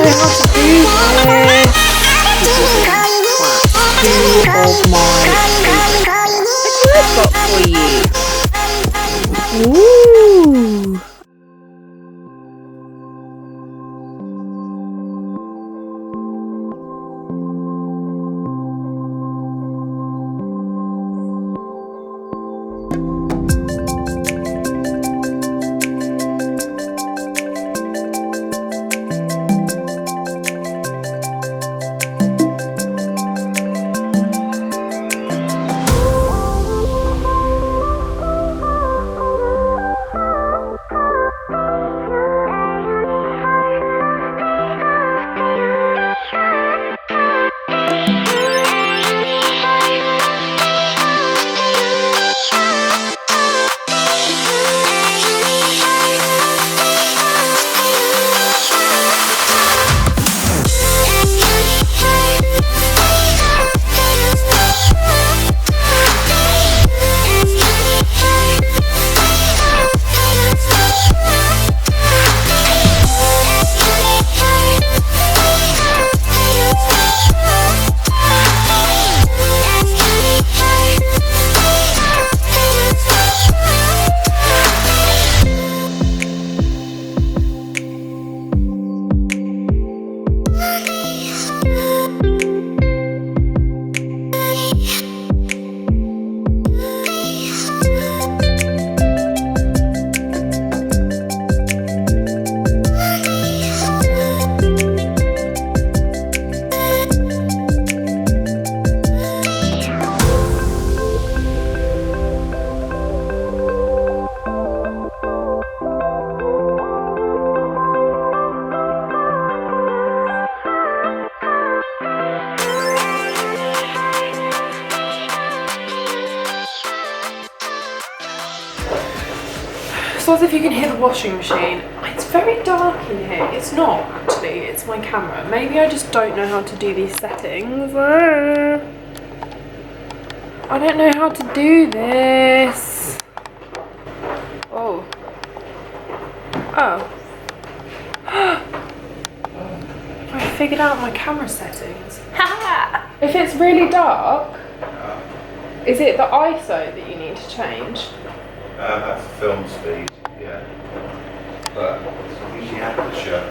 know how to do this. Two of my favourite. Look what I've got for you. Ooh. So as if you can hear the washing machine. It's very dark in here. It's not actually, it's my camera. Maybe I just don't know how to do these settings. I don't know how to do this. Oh. Oh. I figured out my camera settings. If it's really dark, is it the ISO that you need to change? That's film speed, yeah. But it's usually aperture.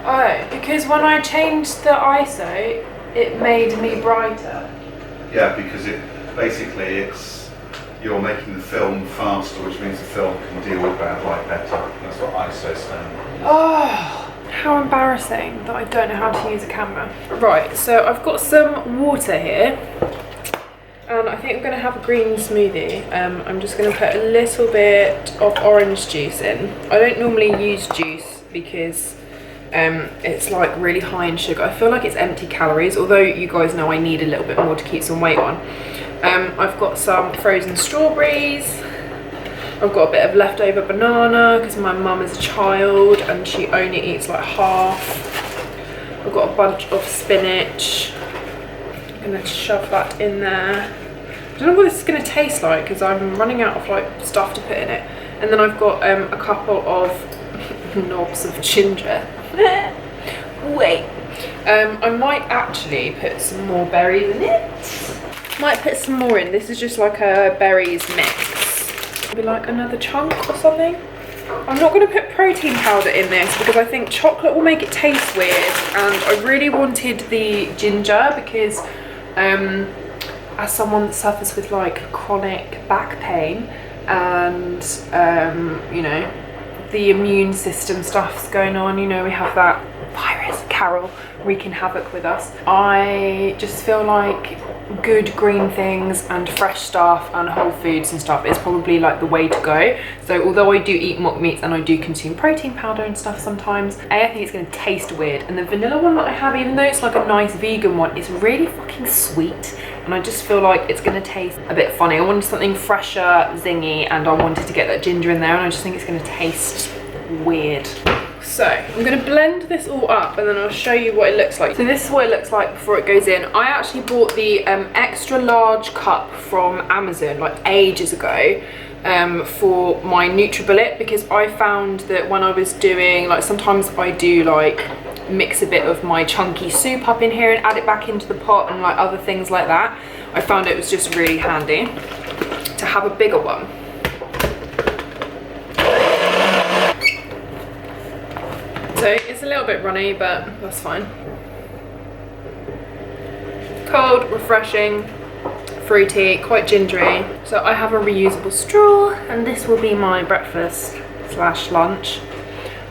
Oh, because when I changed the ISO, it made me brighter. Yeah, because it basically you're making the film faster, which means the film can deal with bad light better. That's what ISO stands. Oh, how embarrassing that I don't know how to use a camera. Right, so I've got some water here. And I think I'm going to have a green smoothie. I'm just going to put a little bit of orange juice in. I don't normally use juice because it's like really high in sugar. I feel like it's empty calories, although you guys know I need a little bit more to keep some weight on. I've got some frozen strawberries. I've got a bit of leftover banana because my mum is a child and she only eats like half. I've got a bunch of spinach. I'm gonna shove that in there. I don't know what this is gonna taste like because I'm running out of like stuff to put in it. And then I've got a couple of knobs of ginger. Wait. I might actually put some more berries in it. Might put some more in. This is just like a berries mix. Maybe like another chunk or something. I'm not going to put protein powder in this because I think chocolate will make it taste weird, and I really wanted the ginger because as someone that suffers with like chronic back pain and you know, the immune system stuff's going on, you know, we have that virus, Carol, wreaking havoc with us. I just feel like good green things and fresh stuff and whole foods and stuff is probably like the way to go. So although I do eat mock meats and I do consume protein powder and stuff sometimes, I think it's going to taste weird. And the vanilla one that I have, even though it's like a nice vegan one, it's really fucking sweet, and I just feel like it's going to taste a bit funny. I wanted something fresher, zingy, and I wanted to get that ginger in there, and I just think it's going to taste weird. So I'm going to blend this all up and then I'll show you what it looks like. So this is what it looks like before it goes in. I actually bought the extra large cup from Amazon like ages ago for my NutriBullet, because I found that when I was doing, like, sometimes I do like mix a bit of my chunky soup up in here and add it back into the pot and like other things like that, I found it was just really handy to have a bigger one. So it's a little bit runny, but that's fine. Cold, refreshing, fruity, quite gingery. So I have a reusable straw, and this will be my breakfast / lunch.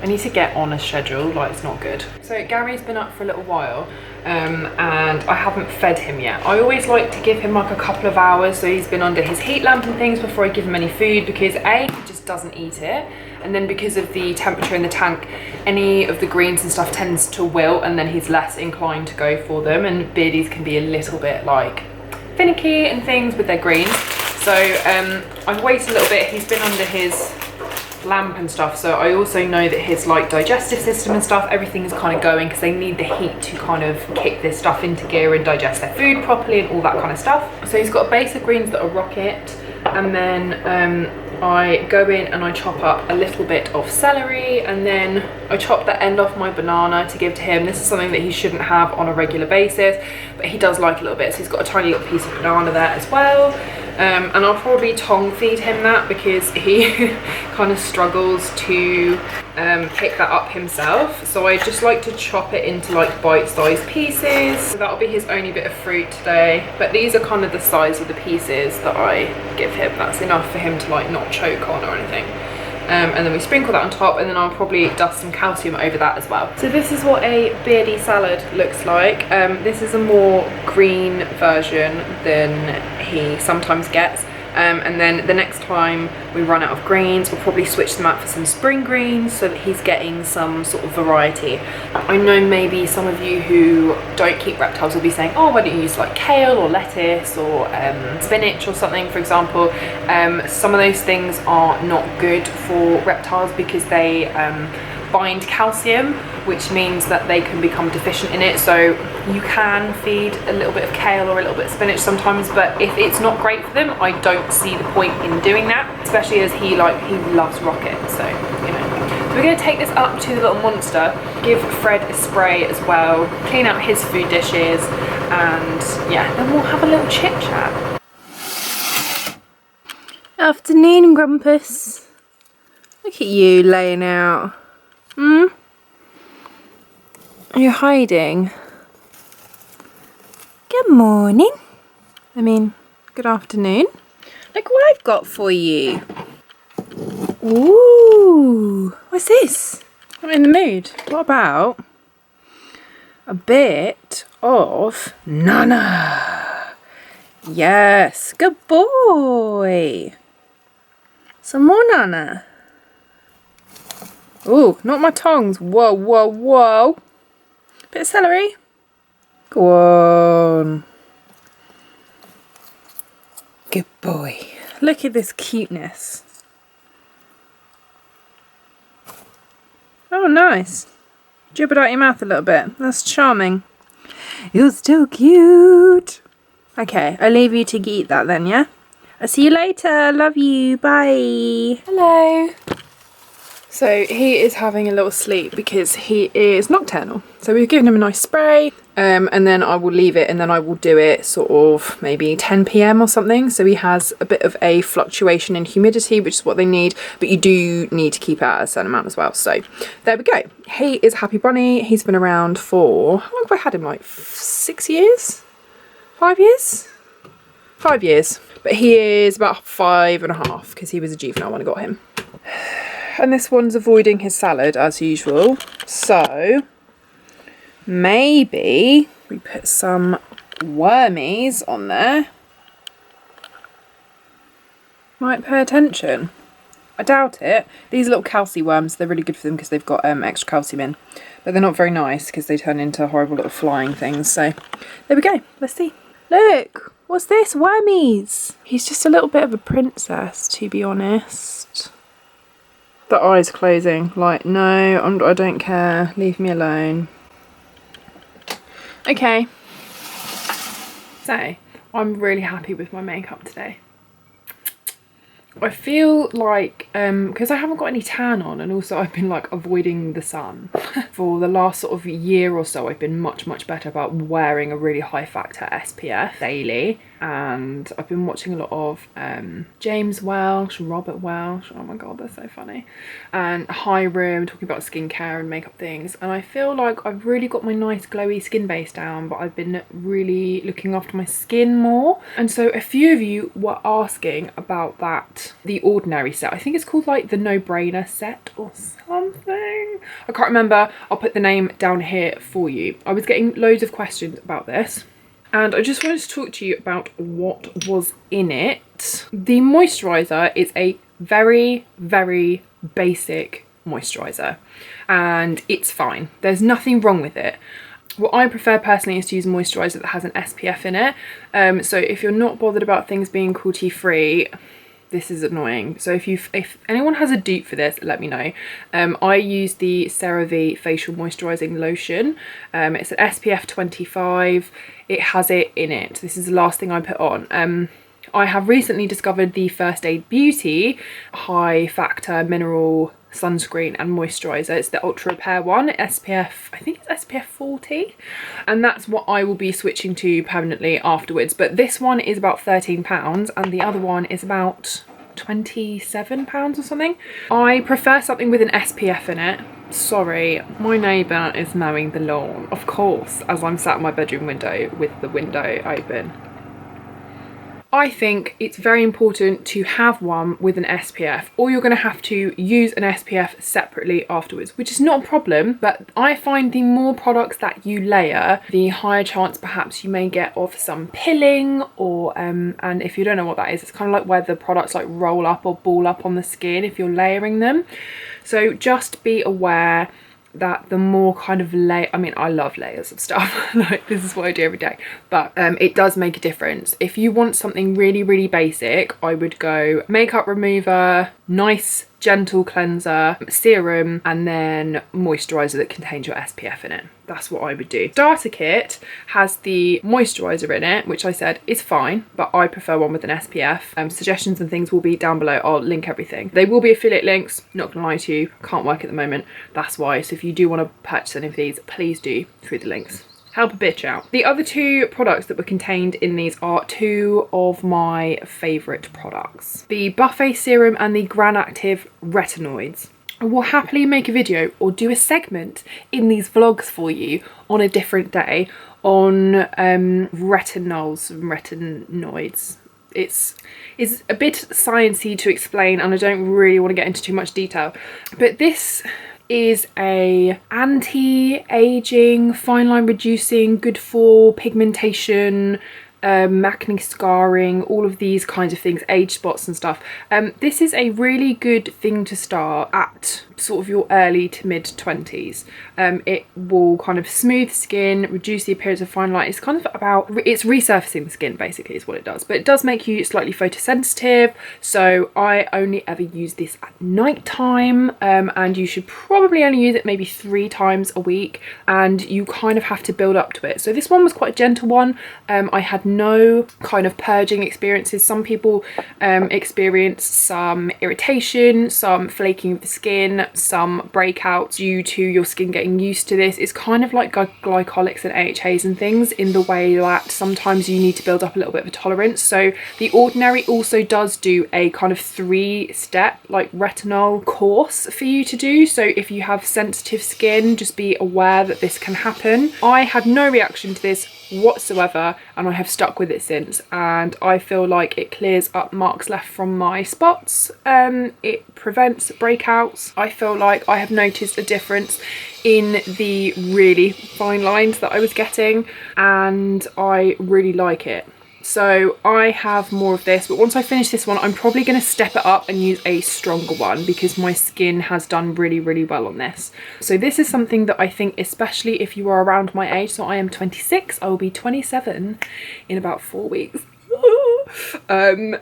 I need to get on a schedule, like it's not good. So Gary's been up for a little while, and I haven't fed him yet. I always like to give him like a couple of hours, so he's been under his heat lamp and things before I give him any food, because A, he just doesn't eat it, and then because of the temperature in the tank, any of the greens and stuff tends to wilt, and then he's less inclined to go for them, and beardies can be a little bit like finicky and things with their greens. So I've waited a little bit. He's been under his lamp and stuff, so I also know that his like digestive system and stuff, everything is kind of going, because they need the heat to kind of kick this stuff into gear and digest their food properly and all that kind of stuff. So he's got a base of greens that are rocket, and then I go in and I chop up a little bit of celery, and then I chop the end off my banana to give to him. This is something that he shouldn't have on a regular basis, but he does like a little bit, so he's got a tiny little piece of banana there as well. And I'll probably tongue feed him that, because he kind of struggles to pick that up himself. So I just like to chop it into like bite-sized pieces. So that'll be his only bit of fruit today. But these are kind of the size of the pieces that I give him. That's enough for him to like not choke on or anything. And then we sprinkle that on top, and then I'll probably dust some calcium over that as well. So this is what a beardy salad looks like. This is a more green version than he sometimes gets. And then the next time we run out of greens, we'll probably switch them out for some spring greens, so that he's getting some sort of variety. I know maybe some of you who don't keep reptiles will be saying, oh, why don't you use like kale or lettuce or spinach or something, for example. Some of those things are not good for reptiles, because they bind calcium, which means that they can become deficient in it. So you can feed a little bit of kale or a little bit of spinach sometimes, but if it's not great for them, I don't see the point in doing that, especially as he loves rocket, so you know. So we're going to take this up to the little monster, give Fred a spray as well, clean out his food dishes, and yeah, then we'll have a little chit chat. Afternoon, Grumpus. Look at you laying out. Are you hiding? Good morning. I mean, good afternoon. Look what I've got for you. Ooh, what's this? I'm in the mood. What about a bit of Nana? Yes, good boy. Some more Nana. Ooh, not my tongs. Whoa, whoa, whoa. Bit of celery. Go on. Good boy. Look at this cuteness. Oh, nice. Dribble out your mouth a little bit. That's charming. You're still cute. Okay, I'll leave you to eat that then, yeah? I'll see you later. Love you. Bye. Hello. So he is having a little sleep because he is nocturnal. So we've given him a nice spray, and then I will leave it, and then I will do it sort of maybe 10 PM or something. So he has a bit of a fluctuation in humidity, which is what they need, but you do need to keep it at a certain amount as well. So there we go. He is a happy bunny. He's been around for, how long have I had him? Like 6 years? 5 years? 5 years. But he is about 5.5 because he was a juvenile when I got him. And this one's avoiding his salad as usual, so maybe we put some wormies on there. Might pay attention. I doubt it. These little calci worms, they're really good for them because they've got extra calcium in, but they're not very nice because they turn into horrible little flying things. So there we go. Let's see. Look, what's this? Wormies. He's just a little bit of a princess, to be honest. The eyes closing, like, no, I don't care, leave me alone. Okay, so I'm really happy with my makeup today. I feel like, because I haven't got any tan on, and also I've been like avoiding the sun for the last sort of year or so, I've been much better about wearing a really high factor SPF daily. And I've been watching a lot of James Welsh, Robert Welsh, oh my god, they're so funny, and High Room, talking about skincare and makeup things, and I feel like I've really got my nice glowy skin base down, but I've been really looking after my skin more. And so a few of you were asking about that, the Ordinary set. I think it's called like the No Brainer set or something, I can't remember. I'll put the name down here for you. I was getting loads of questions about this, and I just wanted to talk to you about what was in it. The moisturiser is a very basic moisturiser, and it's fine. There's nothing wrong with it. What I prefer personally is to use a moisturiser that has an SPF in it. So if you're not bothered about things being cruelty free, this is annoying. So if anyone has a dupe for this, let me know. I use the CeraVe facial moisturising lotion. It's an SPF 25. It has it in it. This is the last thing I put on. I have recently discovered the First Aid Beauty high factor mineral sunscreen and moisturiser. It's the Ultra Repair one, SPF, I think it's SPF 40, and that's what I will be switching to permanently afterwards. But this one is about £13 and the other one is about £27 or something. I prefer something with an SPF in it. Sorry, my neighbour is mowing the lawn, of course, as I'm sat at my bedroom window with the window open. I think it's very important to have one with an SPF, or you're going to have to use an SPF separately afterwards, which is not a problem. But I find the more products that you layer, the higher chance perhaps you may get of some pilling, or and if you don't know what that is, it's kind of like where the products like roll up or ball up on the skin if you're layering them. So just be aware that the more kind of I mean, I love layers of stuff, like this is what I do every day, but it does make a difference. If you want something really basic, I would go makeup remover, nice gentle cleanser, serum, and then moisturiser that contains your SPF in it. That's what I would do. Starter kit has the moisturiser in it, which I said is fine, but I prefer one with an SPF. Suggestions and things will be down below. I'll link everything. They will be affiliate links, not gonna lie to you, can't work at the moment, that's why. So if you do want to purchase any of these, please do through the links. Help a bitch out. The other two products that were contained in these are two of my favourite products. The Buffet Serum and the Gran Active Retinoids. I will happily make a video or do a segment in these vlogs for you on a different day on retinols and retinoids. It's a bit sciencey to explain, and I don't really want to get into too much detail, but this is a anti-aging, fine line reducing, good for pigmentation, acne scarring, all of these kinds of things, age spots and stuff. This is a really good thing to start at sort of your early to mid 20s. It will kind of smooth skin, reduce the appearance of fine line. It's kind of about, it's resurfacing the skin basically is what it does, but it does make you slightly photosensitive. So I only ever use this at night time, and you should probably only use it maybe 3 times a week, and you kind of have to build up to it. So this one was quite a gentle one. I had no kind of purging experiences. Some people experience some irritation, some flaking of the skin, some breakouts due to your skin getting used to this. It's kind of like glycolics and AHAs and things, in the way that sometimes you need to build up a little bit of a tolerance. So the Ordinary also does do a kind of 3-step like retinol course for you to do. So if you have sensitive skin, just be aware that this can happen. I had no reaction to this whatsoever, and I have stuck with it since, and I feel like it clears up marks left from my spots. It prevents breakouts. I feel like I have noticed a difference in the really fine lines that I was getting, and I really like it. So I have more of this, but once I finish this one, I'm probably going to step it up and use a stronger one, because my skin has done really well on this. So this is something that I think, especially if you are around my age, so I am 26, I will be 27 in about 4 weeks.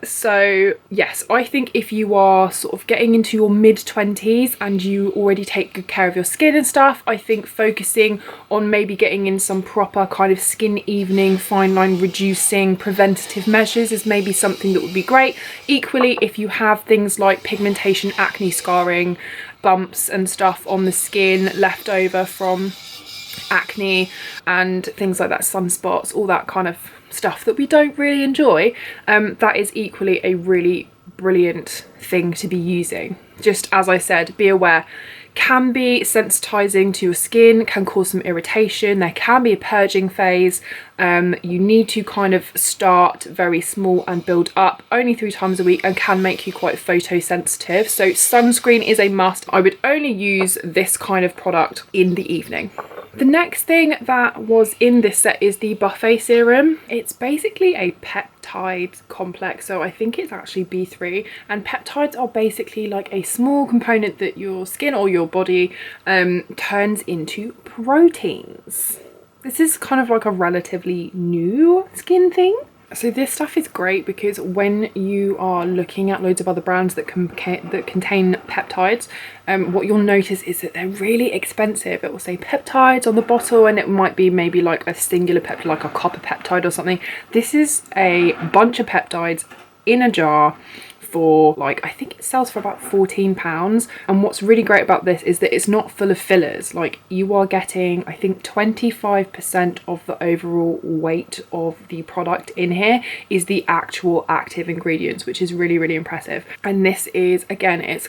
So yes, I think if you are sort of getting into your mid-20s and you already take good care of your skin and stuff, I think focusing on maybe getting in some proper kind of skin evening, fine line reducing preventative measures is maybe something that would be great. Equally, if you have things like pigmentation, acne, scarring, bumps and stuff on the skin left over from acne and things like that, sunspots, all that kind of stuff that we don't really enjoy, that is equally a really brilliant thing to be using. Just as I said, be aware, can be sensitizing to your skin, can cause some irritation, there can be a purging phase. You need to kind of start very small and build up only 3 times a week, and can make you quite photosensitive. So sunscreen is a must. I would only use this kind of product in the evening. The next thing that was in this set is the Buffet Serum. It's basically a peptide complex, so I think it's actually B3, and peptides are basically like a small component that your skin or your body turns into proteins. This is kind of like a relatively new skin thing. So this stuff is great because when you are looking at loads of other brands that contain peptides, what you'll notice is that they're really expensive. It will say peptides on the bottle, and it might be maybe like a singular peptide, like a copper peptide or something. This is a bunch of peptides in a jar for like, I think it sells for about £14. And what's really great about this is that it's not full of fillers. Like, you are getting, I think 25% of the overall weight of the product in here is the actual active ingredients, which is really, really impressive. And this is, again, it's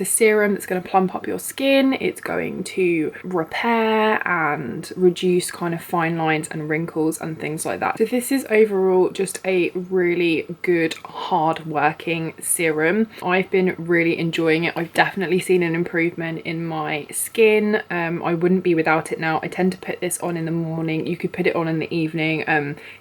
a serum that's going to plump up your skin. It's going to repair and reduce kind of fine lines and wrinkles and things like that. So this is overall just a really good, hard working serum. I've been really enjoying it. I've definitely seen an improvement in my skin. I wouldn't be without it now. I tend to put this on in the morning. You could put it on in the evening.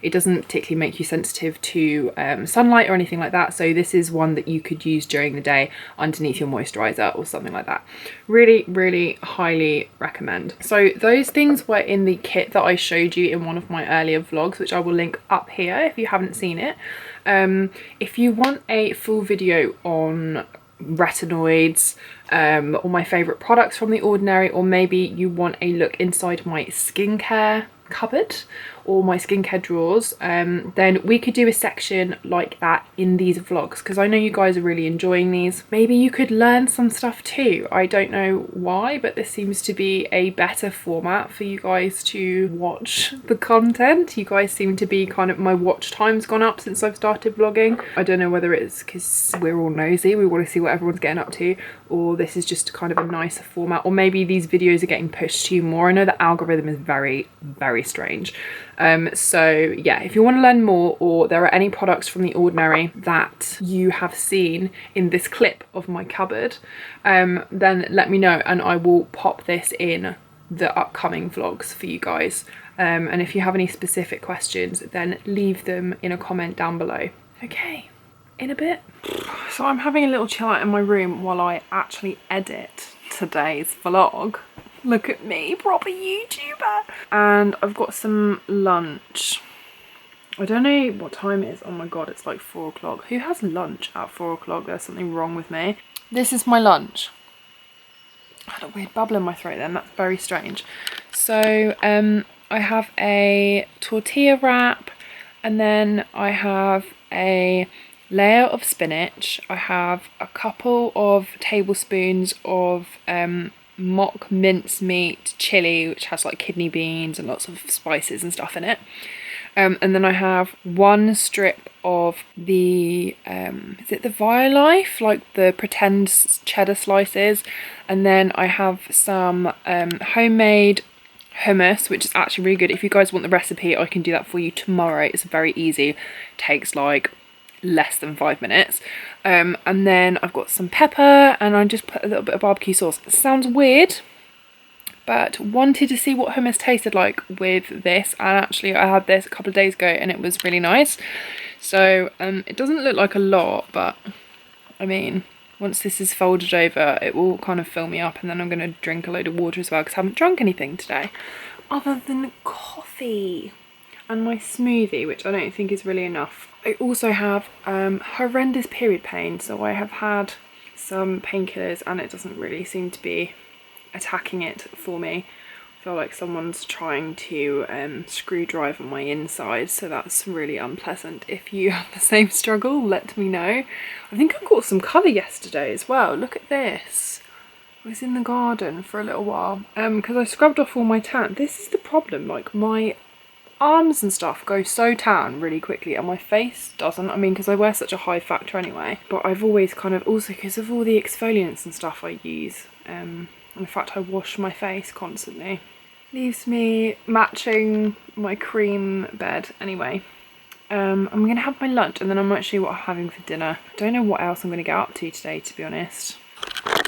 It doesn't particularly make you sensitive to sunlight or anything like that, so this is one that you could use during the day underneath your moisturizer or something like that. Really, really highly recommend. So those things were in the kit that I showed you in one of my earlier vlogs, which I will link up here if you haven't seen it. If you want a full video on retinoids, or my favourite products from The Ordinary, or maybe you want a look inside my skincare cupboard or my skincare drawers, then we could do a section like that in these vlogs, because I know you guys are really enjoying these. Maybe you could learn some stuff too. I don't know why, but this seems to be a better format for you guys to watch the content. You guys seem to be kind of, my watch time's gone up since I've started vlogging. I don't know whether it's because we're all nosy, we want to see what everyone's getting up to, or this is just kind of a nicer format, or maybe these videos are getting pushed to you more. I know the algorithm is very, very strange. So yeah, if you want to learn more, or there are any products from The Ordinary that you have seen in this clip of my cupboard, then let me know and I will pop this in the upcoming vlogs for you guys. And if you have any specific questions, then leave them in a comment down below. Okay, in a bit. So I'm having a little chill out in my room while I actually edit today's vlog. Look at me, proper YouTuber. And I've got some lunch. I don't know what time it is. Oh my god, it's like 4 o'clock. Who has lunch at 4 o'clock? There's something wrong with me. This is my lunch. I had a weird bubble in my throat then. That's very strange. So I have a tortilla wrap, and then I have a layer of spinach. I have a couple of tablespoons of mock mincemeat chili, which has like kidney beans and lots of spices and stuff in it. And then I have 1 strip of the is it the Violife, like the pretend cheddar slices, and then I have some homemade hummus, which is actually really good. If you guys want the recipe, I can do that for you tomorrow. It's very easy, takes like less than 5 minutes. And then I've got some pepper, and I just put a little bit of barbecue sauce. It sounds weird, but wanted to see what hummus tasted like with this, and actually I had this a couple of days ago and it was really nice. So it doesn't look like a lot, but I mean, once this is folded over, it will kind of fill me up, and then I'm going to drink a load of water as well, because I haven't drunk anything today other than coffee and my smoothie, which I don't think is really enough. I also have horrendous period pain, so I have had some painkillers and it doesn't really seem to be attacking it for me. I feel like someone's trying to screwdriver my inside, so that's really unpleasant. If you have the same struggle, let me know. I think I got some colour yesterday as well. Look at this. I was in the garden for a little while because I scrubbed off all my tan. This is the problem, like my arms and stuff go so tan really quickly and my face doesn't. I mean, because I wear such a high factor anyway, but I've always kind of, also because of all the exfoliants and stuff I use, in fact I wash my face constantly. Leaves me matching my cream bed anyway. I'm gonna have my lunch and then I'm not sure what I'm having for dinner. Don't know what else I'm gonna get up to today, to be honest. I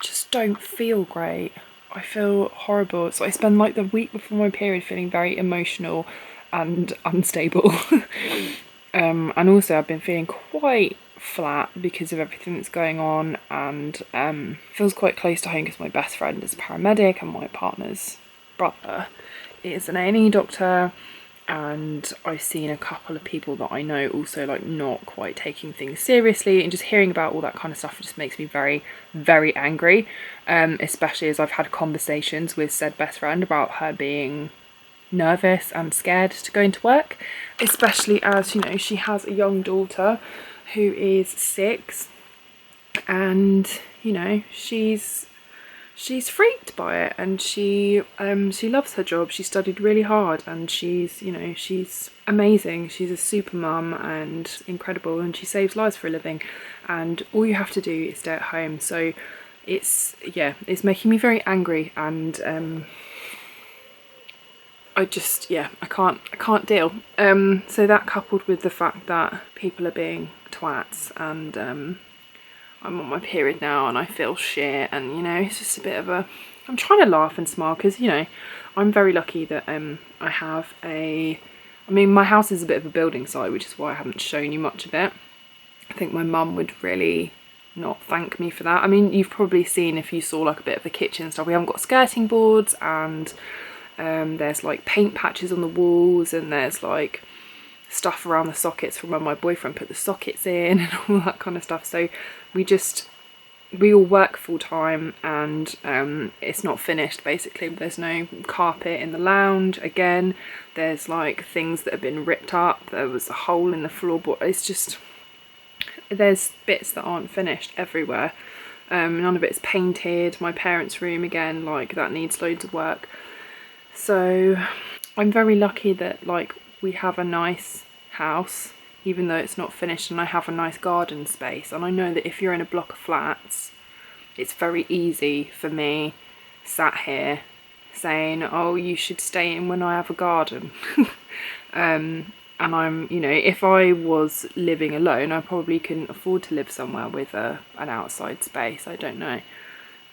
just don't feel great. I feel horrible. So I spend like the week before my period feeling very emotional and unstable. And also I've been feeling quite flat because of everything that's going on, and feels quite close to home because my best friend is a paramedic and my partner's brother is an A&E doctor, and I've seen a couple of people that I know also like not quite taking things seriously, and just hearing about all that kind of stuff just makes me very, very angry, especially as I've had conversations with said best friend about her being nervous and scared to go into work, especially as, you know, she has a young daughter who is 6, and you know she's freaked by it, and she loves her job. She studied really hard and she's, you know, she's amazing. She's a super mum and incredible, and she saves lives for a living, and all you have to do is stay at home. So it's, yeah, it's making me very angry, and I just, yeah, I can't deal. So that, coupled with the fact that people are being twats, and I'm on my period now and I feel shit, and you know, it's just a bit of a, I'm trying to laugh and smile because, you know, I'm very lucky that I have I mean, my house is a bit of a building site, which is why I haven't shown you much of it. I think my mum would really not thank me for that. I mean, you've probably seen, if you saw like a bit of the kitchen and stuff, we haven't got skirting boards, and there's like paint patches on the walls, and there's like stuff around the sockets from when my boyfriend put the sockets in and all that kind of stuff. So we all work full time, and it's not finished basically. There's no carpet in the lounge. Again, there's like things that have been ripped up. There was a hole in the floorboard. It's just, there's bits that aren't finished everywhere. None of it's painted. My parents' room, again, like that needs loads of work. So I'm very lucky that like we have a nice house, even though it's not finished, and I have a nice garden space. And I know that if you're in a block of flats, it's very easy for me sat here saying, oh, you should stay in when I have a garden. And I'm, you know, if I was living alone, I probably couldn't afford to live somewhere with an outside space. I don't know.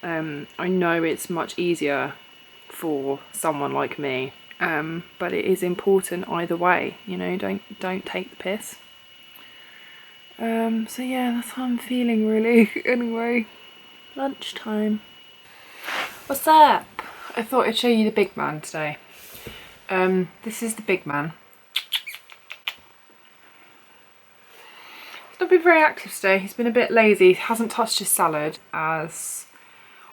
I know it's much easier for someone like me, but it is important either way, you know, don't take the piss. So yeah, that's how I'm feeling really. Anyway, lunchtime. What's up? I thought I'd show you the big man today. This is the big man. He's not been very active today. He's been a bit lazy. He hasn't touched his salad, as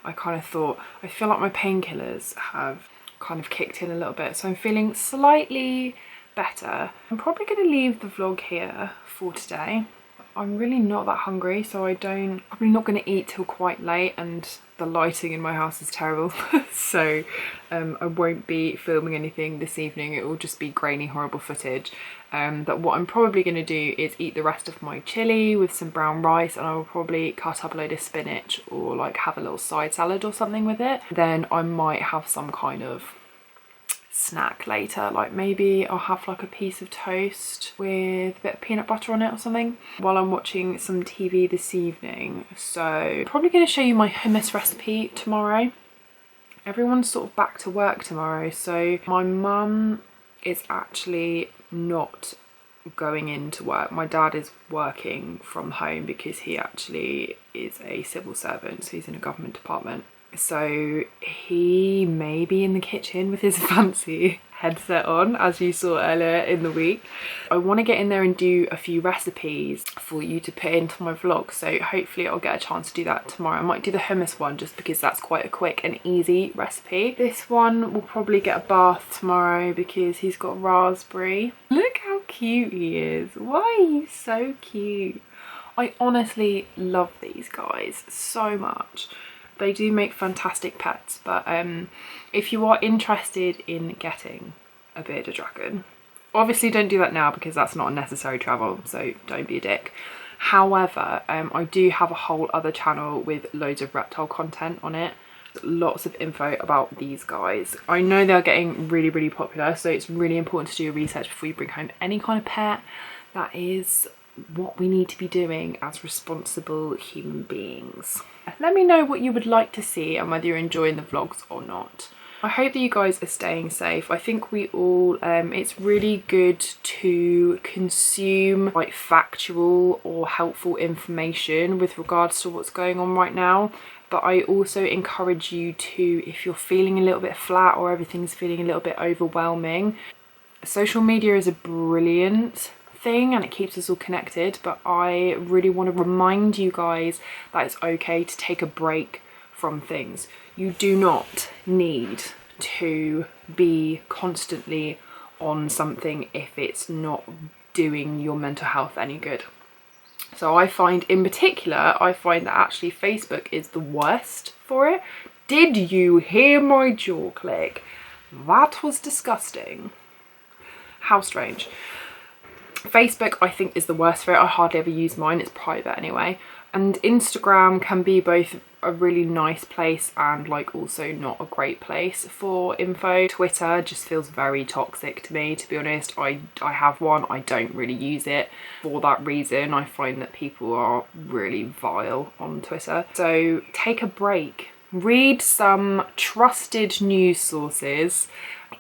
I kind of thought. I feel like my painkillers have kind of kicked in a little bit, so I'm feeling slightly better. I'm probably going to leave the vlog here for today. I'm really not that hungry, so I'm probably not going to eat till quite late, and the lighting in my house is terrible. So I won't be filming anything this evening. It will just be grainy, horrible footage. But what I'm probably going to do is eat the rest of my chilli with some brown rice, and I will probably cut up a load of spinach, or like have a little side salad or something with it. Then I might have some kind of snack later, like maybe I'll have like a piece of toast with a bit of peanut butter on it or something while I'm watching some TV this evening. So probably going to show you my hummus recipe tomorrow. Everyone's sort of back to work tomorrow, so my mum is actually not going into work. My dad is working from home because he actually is a civil servant, so he's in a government department. So he may be in the kitchen with his fancy headset on, as you saw earlier in the week. I want to get in there and do a few recipes for you to put into my vlog, so hopefully I'll get a chance to do that tomorrow. I might do the hummus one just because that's quite a quick and easy recipe. This one will probably get a bath tomorrow because he's got raspberry. Look how cute he is. Why are you so cute? I honestly love these guys so much. They do make fantastic pets, but if you are interested in getting a bearded dragon, obviously don't do that now because that's not a necessary travel, so don't be a dick. However, I do have a whole other channel with loads of reptile content on it. Lots of info about these guys. I know they're getting really, really popular, so it's really important to do your research before you bring home any kind of pet. That is what we need to be doing as responsible human beings. Let me know what you would like to see and whether you're enjoying the vlogs or not. I hope that you guys are staying safe. I think we all, it's really good to consume like factual or helpful information with regards to what's going on right now. But I also encourage you to, if you're feeling a little bit flat or everything's feeling a little bit overwhelming, social media is a brilliant thing and it keeps us all connected, but I really want to remind you guys that it's okay to take a break from things. You do not need to be constantly on something if it's not doing your mental health any good. So I find in particular, I find that actually Facebook is the worst for it. Did you hear my jaw click? That was disgusting. How strange. Facebook I think is the worst for it. I hardly ever use mine, it's private anyway. And Instagram can be both a really nice place and like also not a great place for info. Twitter just feels very toxic to me, to be honest. I have one, I don't really use it for that reason. I find that people are really vile on Twitter. So take a break, read some trusted news sources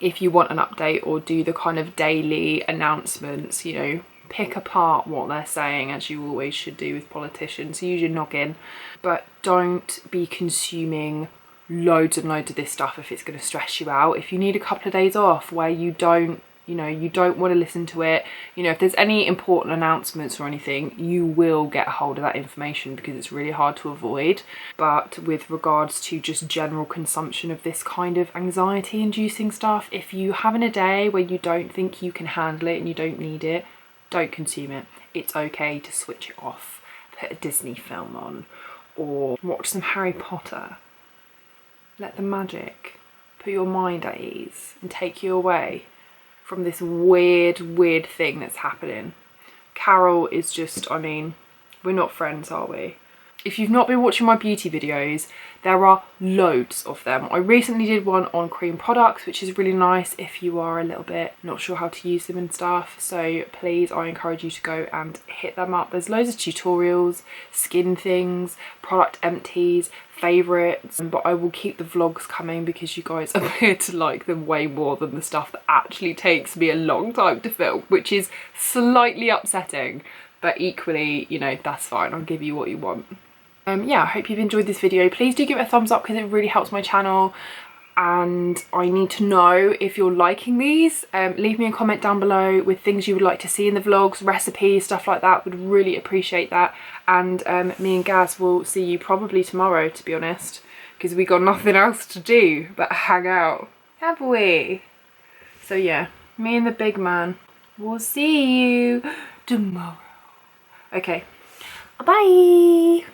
if you want an update, or do the kind of daily announcements, you know, pick apart what they're saying as you always should do with politicians. Use your noggin, but don't be consuming loads and loads of this stuff if it's going to stress you out. If you need a couple of days off where you don't, you know, you don't want to listen to it, you know, if there's any important announcements or anything, you will get a hold of that information because it's really hard to avoid. But with regards to just general consumption of this kind of anxiety inducing stuff, if you having a day where you don't think you can handle it and you don't need it, don't consume it. It's okay to switch it off, put a Disney film on, or watch some Harry Potter. Let the magic put your mind at ease and take you away from this weird thing that's happening. Carol is just, I mean, we're not friends, are we? If you've not been watching my beauty videos, there are loads of them. I recently did one on cream products, which is really nice if you are a little bit not sure how to use them and stuff. So please, I encourage you to go and hit them up. There's loads of tutorials, skin things, product empties, favourites, but I will keep the vlogs coming because you guys appear to like them way more than the stuff that actually takes me a long time to film, which is slightly upsetting, but equally, you know, that's fine. I'll give you what you want. Yeah, I hope you've enjoyed this video. Please do give it a thumbs up because it really helps my channel, and I need to know if you're liking these. Leave me a comment down below with things you would like to see in the vlogs, recipes, stuff like that. Would really appreciate that. And me and Gaz will see you probably tomorrow, to be honest, because we got nothing else to do but hang out, have we? So yeah, me and the big man will see you tomorrow. Okay, bye.